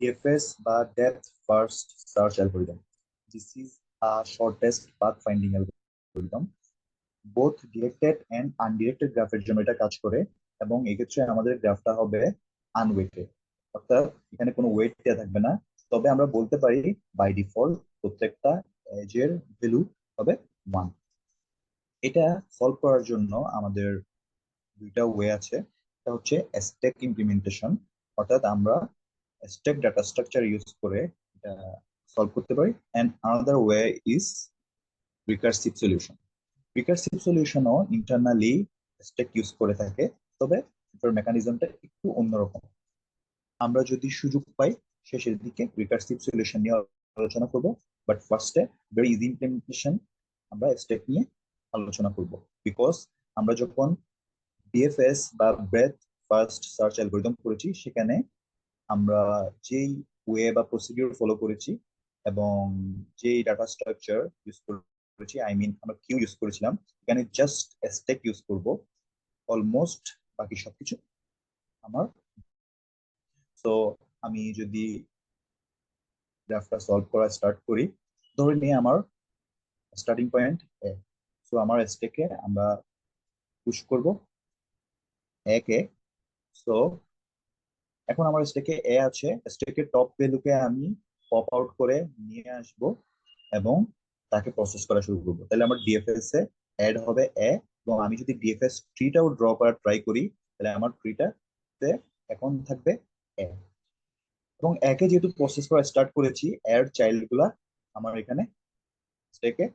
DFS বা depth first search algorithm. This is a shortest path finding algorithm. Both directed and undirected গ্রাফের জন্য এটা কাজ করে, এবং এক্ষেত্রে আমাদের গ্রাফটা হবে আনওয়েটেড, অর্থাৎ এখানে কোনো ওয়েট দেওয়া থাকবে না। তবে আমরা বলতে পারি বাই ডিফল্ট প্রত্যেকটা এজের ভ্যালু হবে 1। এটা সলভ করার জন্য আমাদের দুইটা ওয়ে আছে। এটা হচ্ছে স্ট্যাক ইমপ্লিমেন্টেশন, অর্থাৎ আমরা স্ট্যাক ডাটা স্ট্রাকচার ইউজ করে এটা সলভ করতে পারি। And another way is recursive solution. Recursive সলিউশনও ইন্টারনালি স্ট্যাক ইউজ করে থাকে, তবে এটার মেকানিজমটা একটু অন্যরকম। আমরা যদি সুযোগ পাই শেষের দিকে রিকার্সিভ সলিউশন নিয়ে আলোচনা করব, বাট ফার্স্টে ভেরি ইজি ইমপ্লিমেন্টেশন আমরা স্টেপ নিয়ে আলোচনা করব। বিকজ আমরা যখন ডিএফএস বা ব্রেথ ফার্স্ট সার্চ অ্যালগরিদম করেছি, সেখানে আমরা যেই ওয়ে বা প্রসিডিউর ফলো করেছি এবং যেই ডাটা স্ট্রাকচার ইউজ করেছি, আই মিন আমরা কিউ ইউজ করেছিলাম, এখানে জাস্ট স্টেক ইউজ করব, অলমোস্ট বাকি সবকিছু আমার। তো আমি যদি গ্রাফটা সলভ করা স্টার্ট করি, ধরে নিয়ে আমার স্টার্টিং পয়েন্ট এ। সো আমার স্টেকে আমরা পুশ করব একে। সো এখন আমার স্টেকে এ আছে, স্টেকের টপ ভ্যালুকে আমি পপ আউট করে নিয়ে আসব এবং তাকে প্রসেস করা শুরু করবো। তাহলে আমার ডিএফএস এ অ্যাড হবে এ, এবং আমি যদি ডিএফএস ট্রিটাও ড্র করার ট্রাই করি, তাহলে আমার ট্রিটাতে এখন থাকবে এ। এবং একে যেহেতু প্রসেস করা স্টার্ট করেছি, এর চাইল্ড গুলা আমার এখানে স্টেকে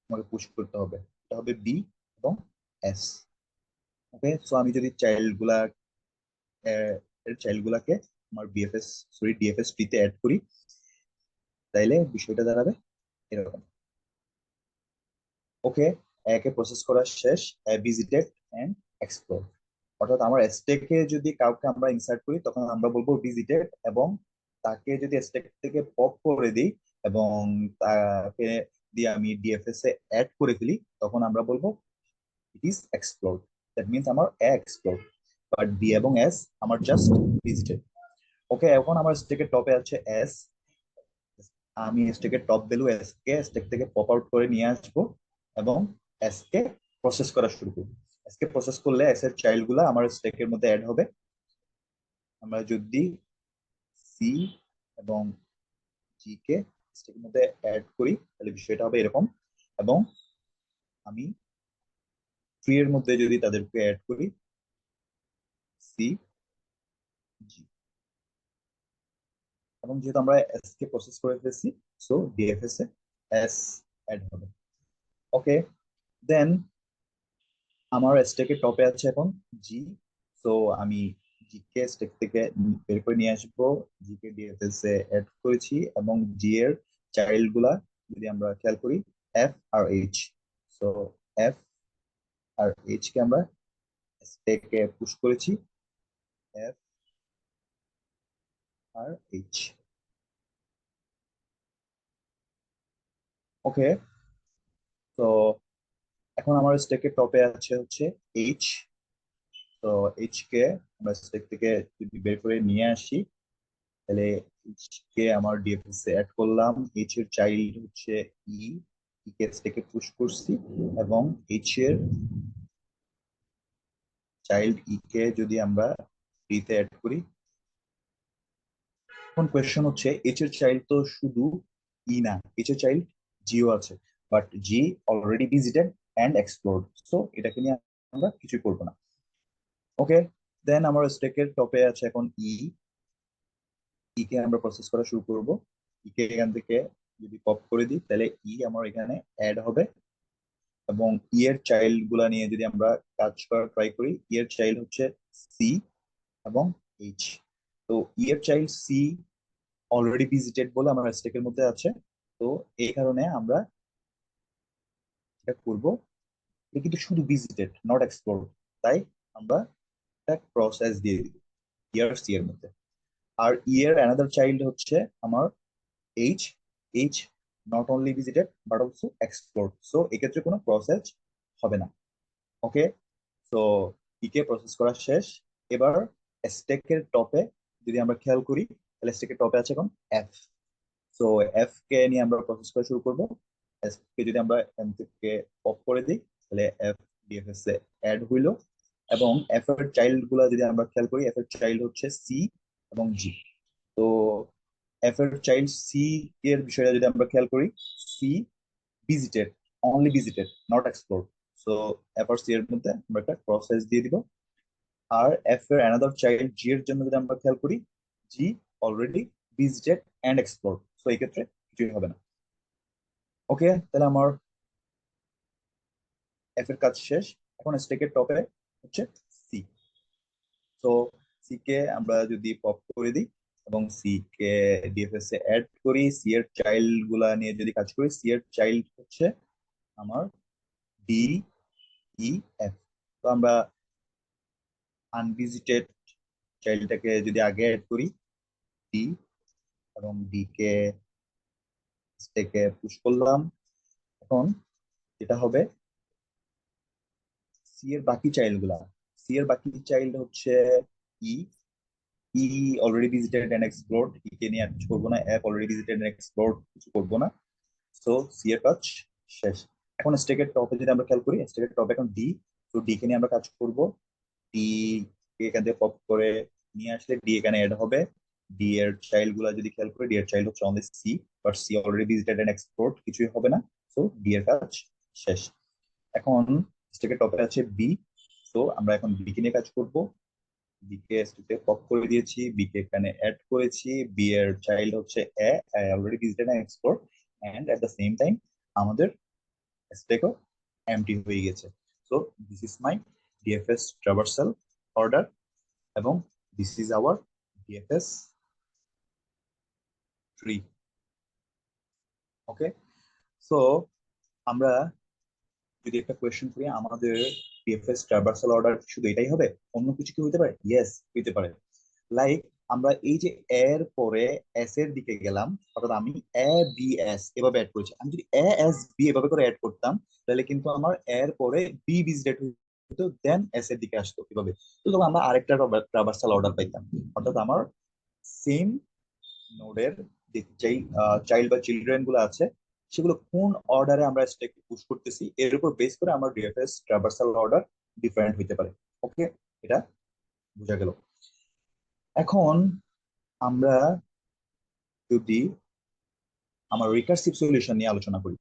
আমাকে পুশ করতে হবে। এটা হবে বি এবং এস। ওকে, সো আমি যদি এর চাইল্ড গুলাকে আমার ডিএফএস ট্রিতে অ্যাড করি, তাইলে বিষয়টা দাঁড়াবে এরকম। ওকে, একে প্রসেস করা শেষ, ভিজিটেড এন্ড এক্সপ্লোর। অর্থাৎ আমার স্টেকে যদি কাউকে আমরা ইনসার্ট করি, তখন আমরা বলবো ভিজিটেড, এবং তাকে যদি স্টেক থেকে পপ করে দিই এবং তাকে দিয়ে আমি ডিএফএস এ অ্যাড করে ফেলি, তখন আমরা বলবো it is explore. That means আমার এ এক্সপ্লোর, বাট বি এবং এস আমার জাস্ট ভিজিটেড। ওকে, এখন আমার স্টেকের টপে আছে এস। আমি স্টেকের টপ ভ্যালু এস কে স্টেক থেকে পপ আউট করে নিয়ে আসবো এবং এস কে প্রসেস করা শুরু করবো। এস কে প্রসেস করলে এস এর চাইল্ড গুলা আমার স্টেকের মধ্যে অ্যাড হবে। আমরা যদি সি এবং জি কে স্টেকের মধ্যে অ্যাড করি, তাহলে বিষয়টা হবে এরকম। এবং আমি ট্রি এর মধ্যে যদি তাদেরকে অ্যাড করি, সি জি, এবং যেহেতু আমরা এস কে প্রসেস করে ফেলছি, সো ডিএফএস এ এস অ্যাড হবে। ওকে, দেন আমার স্টেকের টপে আছে এখন জি। তো আমি জি কে স্টেক থেকে বের করে নিয়ে আসবো, জি কে ডিএফএস এ অ্যাড করেছি, এবং জি এর চাইল্ড গুলা যদি আমরা খেয়াল করি, F R H. So F আর এইচ কে আমরা স্টেকে পুশ করেছি, এফ আর এইচ। ওকে, তো এখন আমার স্টেকের টপে আছে হচ্ছে এইচ। তো এইচ কে আমরা স্টেক থেকে যদি বের করে নিয়ে আসি, তাহলে এইচ কে আমার ডিএফএস এ অ্যাড করলাম, এইচ এর চাইল্ড হচ্ছে ই, ই কে স্টেকে পুশ করছি, এবং এইচ এর চাইল্ড ই কে যদি আমরা ট্রি তে অ্যাড করি। এখন কোয়েশ্চেন হচ্ছে এইচ এর চাইল্ড তো শুধু ই না, এইচ এর চাইল্ড জিও আছে, but G already visited and explored, so এটাকে নিয়ে আমরা কিছুই করবো না। ওকে, দেন আমার স্টেকের টপে আছে এখন ই। ই কে আমরা প্রসেস করা শুরু করব। ই কে এখান থেকে যদি পপ করে দিই, তাহলে ই আমার এখানে অ্যাড হবে, এবং ই এর চাইল্ড গুলা নিয়ে যদি আমরা কাজ করা ট্রাই করি, ই এর চাইল্ড হচ্ছে সি এবং এইচ। তো ই এর চাইল্ড সি অলরেডি ভিজিটেড বলে আমার স্টেকের মধ্যে আছে। তো এই কারণে আমরা এটা করব, এটা কিন্তু শুধু ভিজিটেড নট এক্সপ্লোর, তাই আমরা একটা প্রসেস দিয়ে দিব ই আর সি এর মধ্যে। আর ই এর অ্যানাদার চাইল্ড হচ্ছে আমার H. H not only visited but also explore, so এক্ষেত্রে কোনো প্রসেস হবে না। ওকে, তো ই কে প্রসেস করা শেষ। এবার স্টেকের টপে যদি আমরা খেয়াল করি, তাহলে স্ট্যাকে টপে আছে এখন এফ। সো এফ কে নিয়ে আমরা প্রসেস করা শুরু করবো। এফ কে যদি আমরা এখান থেকে পপ করে দিই, তাহলে এফ ডিএফএস এ অ্যাড হইলো। এবং এফ এর চাইল্ড গুলা যদি আমরা খেয়াল করি, এফ এর চাইল্ড হচ্ছে সি এবং জি। তো এফ এর চাইল্ড সি এর বিষয়টা যদি আমরা খেয়াল করি, C visited, only visited, not explore. So F আর সি এর মধ্যে আমরা একটা প্রসেস দিয়ে দিব। আর এফ এর অ্যানাদার চাইল্ড জি এর জন্য যদি আমরা খেয়াল করি, G already visited and explore. So এই ক্ষেত্রে কিছুই হবে না। ওকে, তাহলে আমার এফ এর কাজ শেষ। এখন স্ট্যাকের টপে হচ্ছে সি। তো সি কে আমরা যদি পপ করে দিই এবং সি কে ডিএফএস এ অ্যাড করি, সি এর চাইল্ড গুলা নিয়ে যদি কাজ করি, সি এর চাইল্ড হচ্ছে আমার ডি ই এফ। তো আমরা আনভিজিটেড চাইল্ডটাকে যদি আগে অ্যাড করি, ডি, এবং ডি কে স্ট্যাকে পুশ করলাম। এখন যেটা হবে, সি এর বাকি চাইল্ড গুলা, সি এর বাকি চাইল্ড হচ্ছে ই। ই অলরেডি ভিজিটেড এন্ড এক্সপ্লোরড, ই কে নিয়ে আর কিছু করবো না। এফ অলরেডি ভিজিটেড এন্ড এক্সপ্লোরড, কিছু করবো না। সো সি এর কাজ শেষ। এখন স্ট্যাকের টপে যদি আমরা খেয়াল করি, স্ট্যাকের টপে এখন ডি। তো ডি কে নিয়ে আমরা কাজ করব। ডি কে এখান থেকে পপ করে নিয়ে আসলে ডি এখানে অ্যাড হবে। ডি এর চাইল্ড গুলা যদি খেয়াল করি, ডি এর চাইল্ড হচ্ছে only C, but C already visited and explored, কিছুই হবে না। সো ডি এর কাজ শেষ। এখন স্ট্যাকের টপে আছে বি। তো আমরা এখন বি কে নিয়ে কাজ করব। বি কে স্ট্যাকে পপ করে দিয়েছি, বি কে এখানে অ্যাড করেছি। বি এর চাইল্ড হচ্ছে A, already visited and explored, and at the same time আমাদের স্ট্যাকও এমটি হয়ে গেছে। So this is my DFS traversal order, এবং this is our DFS tree. Okay, so আমরা যদি একটা কোয়েশ্চেন করি, আমাদের ডিএফএস ট্রাভার্সাল অর্ডার শুধু এটাই হবে, অন্য কিছু কি হতে পারে? ইয়েস, হতে পারে। লাইক আমরা এই যে এর পরে এস এর দিকে গেলাম, অর্থাৎ আমি এ বি এস এভাবে অ্যাড করেছি। আমি যদি এ এস বি এভাবে করে অ্যাড করতাম, তাহলে কিন্তু আমার এর পরে বি ভিজিটেড হতো, দেন এস এর দিকে আসতো এভাবে। তো তখন আমরা আরেকটা ট্রাভার্সাল অর্ডার পাইতাম। অর্থাৎ আমার সেম নোডের যে চাইল্ড বা চিলড্রেন গুলো আছে, সেগুলো কোন অর্ডারে আমরা স্ট্যাক পুশ করতেছি, এর উপর বেস করে আমার ডিএফএস ট্রাভার্সাল অর্ডার ডিফারেন্ট হইতে পারে। ওকে, এটা বোঝা গেল। এখন আমরা যদি আমার রিকার্সিভ সলিউশন নিয়ে আলোচনা করি,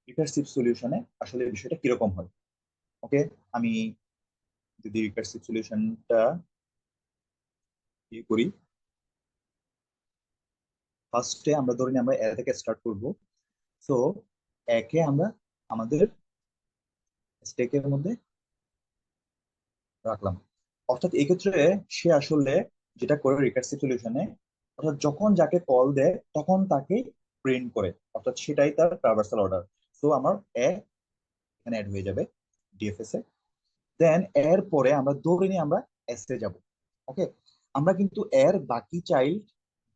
রিকার্সিভ সলিউশনে আসলে বিষয়টা কিরকম হয়। ওকে, আমি যদি রিকার্সিভ সলিউশনটা করি, ফার্স্টে আমরা ধরে নিই আমরা এ থেকে স্টার্ট করব। সো একে আমরা আমাদের স্টেকের মধ্যে রাখলাম। অর্থাৎ এই ক্ষেত্রে সে আসলে যেটা করে রিকার্সিভ সলিউশনে, অর্থাৎ যখন যাকে কল দেয় তখন তাকে প্রিন্ট করে, অর্থাৎ সেটাই তার ট্রাভার্সাল অর্ডার। সো আমার এ এখানে অ্যাড হয়ে যাবে ডিএফএস এ। দেন এর পরে আমরা ধরে নিই আমরা এস এ যাব। ওকে, আমরা কিন্তু এর বাকি চাইল্ড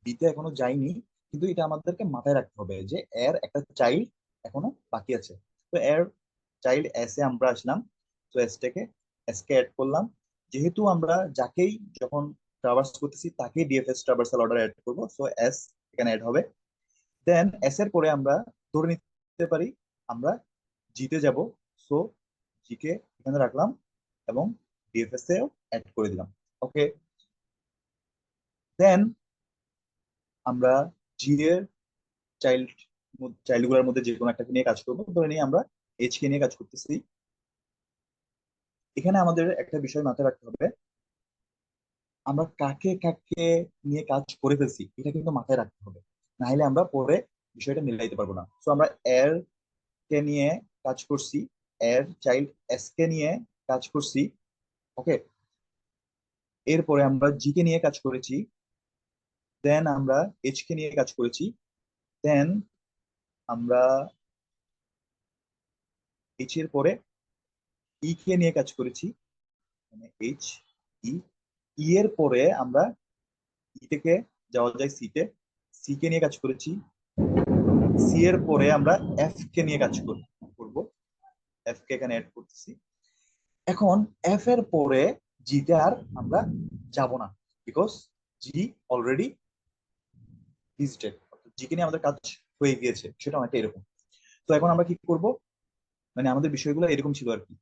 দিতে এখনো যাইনি, কিন্তু এটা আমাদেরকে মাথায় রাখতে হবে যে এর একটা চাইল্ড এখনো বাকি আছে। তো এর চাইল্ড এস এ আমরা আসলাম। তো এস টাকে এস কে অ্যাড করলাম। যেহেতু আমরা যাকেই যখন ট্রাভার্স করতেছি তাকেই ডিএফএস ট্রাভার্সাল অর্ডার অ্যাড করবো, সো এস এখানে অ্যাড হবে। দেন এস এর পরে আমরা ধরে নিতে পারি আমরা জিতে যাব। সো জি কে এখানে রাখলাম এবং ডিএফএস এও অ্যাড করে দিলাম। ওকে, দেন আমরা জি এর চাইল্ড চাইল্ড গুলোর মধ্যে যে কোনো একটা নিয়ে কাজ করবো। ধরে নিই আমরা এইচ কে নিয়ে কাজ করতেছি। এখানে আমাদের একটা বিষয় মাথায় রাখতে হবে, আমরা কাকে কাকে নিয়ে কাজ করে ফেলছি এটা কিন্তু মাথায় রাখতে হবে, না হলে আমরা পরে বিষয়টা মিলাইতে পারবো না। তো আমরা এর কে নিয়ে কাজ করছি, এর চাইল্ড এস কে নিয়ে কাজ করছি। ওকে, এরপরে আমরা জি কে নিয়ে কাজ করেছি। দেন আমরা এইচ কে নিয়ে কাজ করেছি। দেন আমরা এইচ এর পরে ই কে নিয়ে কাজ করেছি, মানে এইচ ই। ই এর পরে আমরা ই থেকে যাওয়া যায় সি তে, সি কে নিয়ে কাজ করেছি। সি এর পরে আমরা এফ কে নিয়ে কাজ করব। এফ কে এখানে অ্যাড করতেছি। এখন এফ এর পরে জি তে আর আমরা যাব না, because G already visited, GK নিয়ে আমাদের কাজ হয়ে গিয়েছে, সেটা অনেকটা এরকম। তো এখন আমরা কি করব, মানে আমাদের বিষয়গুলো এরকম ছিল আর কি,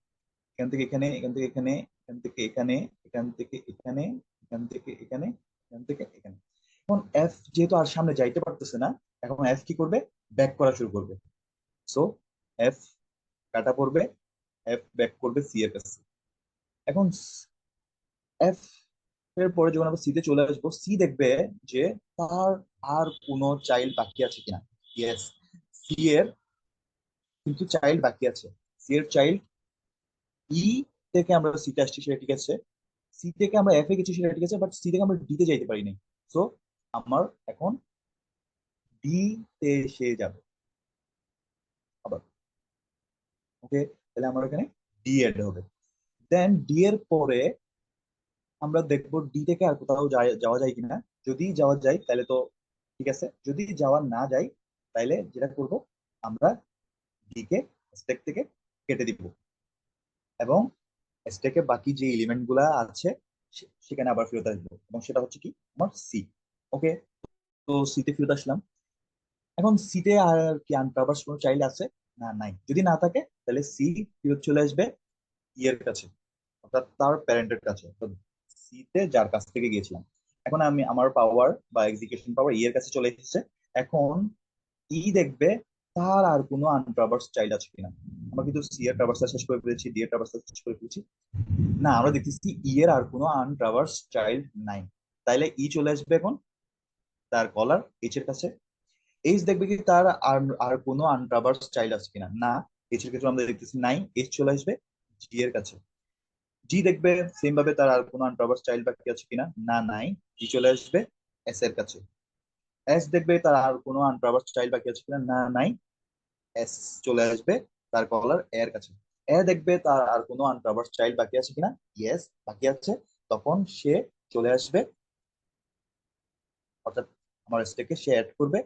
এখান থেকে এখানে, এখান থেকে এখানে, এখান থেকে এখানে, এখান থেকে এখানে, এখান থেকে এখানে, এখান থেকে এখানে। এখন এফ যেহেতু আর সামনে যাইতে পারতেছে না, এখন এফ কি করবে, ব্যাক করা শুরু করবে। সো এফ কাটা পড়বে, এফ ব্যাক করবে সি এর কাছে। এখন এফ এর পরে যখন আমরা সি তে চলে আসবো, সি দেখবে যে তার আর কোনো চাইল্ড বাকি আছে কিনা। ইয়েস, সি এর কিন্তু চাইল্ড বাকি আছে। সি এর চাইল্ড ই থেকে আমরা সি তে আসছি, সেটা ঠিক আছে। সি থেকে আমরা এফ এ গেছি, সেটা ঠিক আছে, বাট সি থেকে আমরা ডি তে যাইতে পারি নাই। সো আমার এখন ডি তে সে যাবে আবার। ওকে, তাহলে আমার এখানে ডি এড হবে। দেন ডি এর পরে আমরা দেখবো ডি থেকে আর কোথাও যাওয়া যায় কিনা। যদি যাওয়া যায় তাহলে তো ঠিক আছে, যদি যাওয়া না যায় তাহলে যেটা করব, আমরা ডি কে স্ট্যাক থেকে কেটে দিব, এবং স্ট্যাকে বাকি যে এলিমেন্ট গুলা আছে সেখানে আবার ফেরত আসবো, এবং সেটা হচ্ছে কি আমার সি। ওকে, তো সি তে ফেরত আসলাম। এখন সি তে আর কি আনট্রাভার্স কোনো চাইল্ড আছে না, নাই। যদি না থাকে তাহলে সি ফেরত চলে আসবে ই এর কাছে, অর্থাৎ তার প্যারেন্টের কাছে, তো সি তে যার কাছ থেকে গিয়েছিলাম। এখন আমি আমার পাওয়ার বা এক্সিকিউশন পাওয়ার ই এর কাছে চলে এসেছে। এখন ই দেখবে তার আর কোনো আনট্রাভার্স চাইল্ড আছে কিনা। আমরা কিন্তু সি এর ট্রাভার্স শেষ করে ফেলেছি, ডি এর ট্রাভার্স শেষ করে ফেলেছি। না, আমরা দেখতেছি ই এর আর কোনো আনট্রাভার্স চাইল্ড নাই। তাইলে ই চলে আসবে এখন তার কলার এইচ এর কাছে। এইচ দেখবে কি তার আর আর কোনো আনট্রাভার্স চাইল্ড আছে কিনা। না, এইচ এর ক্ষেত্রে আমরা দেখতেছি নাই, এইচ চলে আসবে জি এর কাছে। জি দেখবে সেম ভাবে তার আর কোনো আনট্রাভার্স চাইল্ড বাকি আছে কিনা। না, নাই, জি চলে আসবে এস এর কাছে। এস দেখবে তার আর কোনো আনট্রাভার্স চাইল্ড বাকি আছে কিনা। না, নাই, এস চলে আসবে তার কলার এর কাছে। এ দেখবে তার আর কোনো আনট্রাভার্স চাইল্ড বাকি আছে কিনা। ইয়েস, বাকি আছে। তখন সে চলে আসবে, অর্থাৎ আমার স্টেকে সে অ্যাড করবে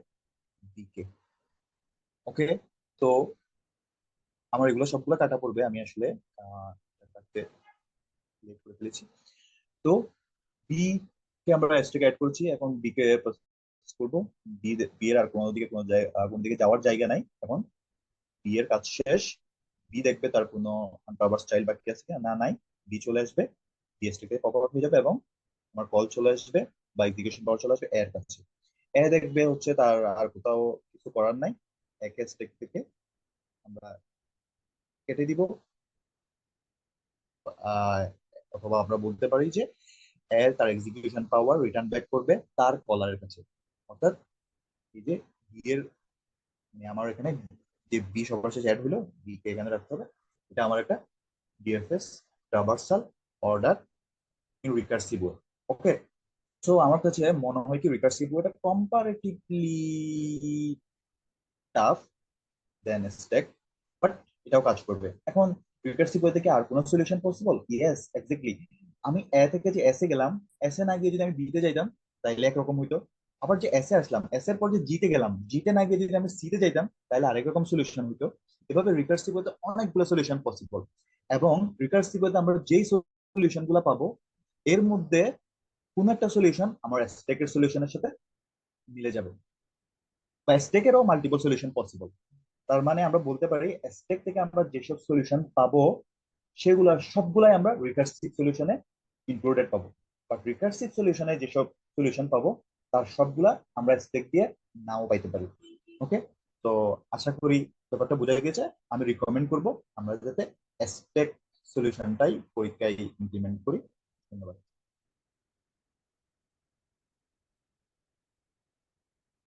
বি কে। ওকে, তো আমার এগুলো সবগুলো কাটা পড়বে, আমি আসলে কাটতে late করে ফেলেছি। তো বি কে আমরা স্টেকে অ্যাড করেছি, এখন বি কে প্রসেস করবো। বি এর আর কোনো দিকে কোনো দিকে যাওয়ার জায়গা নাই। এখন বি এর কাজ শেষ। বি দেখবে তার কোনো আনট্রাভার্স চাইল্ড বাকি আছে কিনা। না, নাই, বি চলে আসবে, বিএসটি কে পপ আউট হয়ে যাবে, এবং আমার কল চলে আসবে বা এক্সিকিউশন পাওয়ার চলে আসবে এর কাছে। এ দেখবে হচ্ছে তার আর কোথাও কিছু করার নাই, একে স্টেক থেকে আমরা কেটে দিব। আহ, অথবা আমরা বলতে পারি যে এর তার এক্সিকিউশন পাওয়ার রিটার্ন ব্যাক করবে তার কলারের কাছে। অর্থাৎ এই যে বি এর, মানে আমার এখানে যে বি সবার শেষে অ্যাড হলো, বি কে এখানে রাখতে হবে। এটা আমার একটা DFS traversal order in recursive way. Okay, so আমার কাছে মনে হয় কি রিকার্সিভ ওয়েটা comparatively tough then stack, but এটাও কাজ করবে। এখন রিকার্সিভ ওয়ে থেকে আর কোনো সলিউশন পসিবল? Yes, exactly. আমি এ থেকে যে এস এ গেলাম, এস এ না গিয়ে যদি আমি বি তে যাইতাম তাইলে একরকম হইতো। আবার যে এস এ আসলাম, এস এর পর যে জি তে গেলাম, জি তে না গিয়ে যদি আমি সি তে যাইতাম তাহলে আরেক রকম সলিউশন হইতো। এভাবে রিকার্সিভ ওয়েতে অনেকগুলো সলিউশন পসিবল, এবং রিকার্সিভ ওয়েতে আমরা যেই সলিউশন গুলো পাবো এর মধ্যে কোন একটা সলিউশন আমার স্ট্যাকের সলিউশনের সাথে মিলে যাবে, বা স্ট্যাকেরও মাল্টিপল সলিউশন পসিবল। তার মানে আমরা বলতে পারি স্ট্যাক থেকে আমরা যেসব সলিউশন পাবো সেগুলা সবগুলাই আমরা রিকার্সিভ সলিউশনে ইনক্লুডেড পাবো। বাট রিকার্সিভ সলিউশনে যেসব সলিউশন পাবো তার সবগুলা আমরা স্ট্যাক দিয়ে নাও পাইতে পারি। ওকে, তো আশা করি ব্যাপারটা বোঝা গেছে। আমি রিকমেন্ড করব আমরা যাতে স্ট্যাক সলিউশনটাই পরীক্ষায় ইমপ্লিমেন্ট করি। ধন্যবাদ।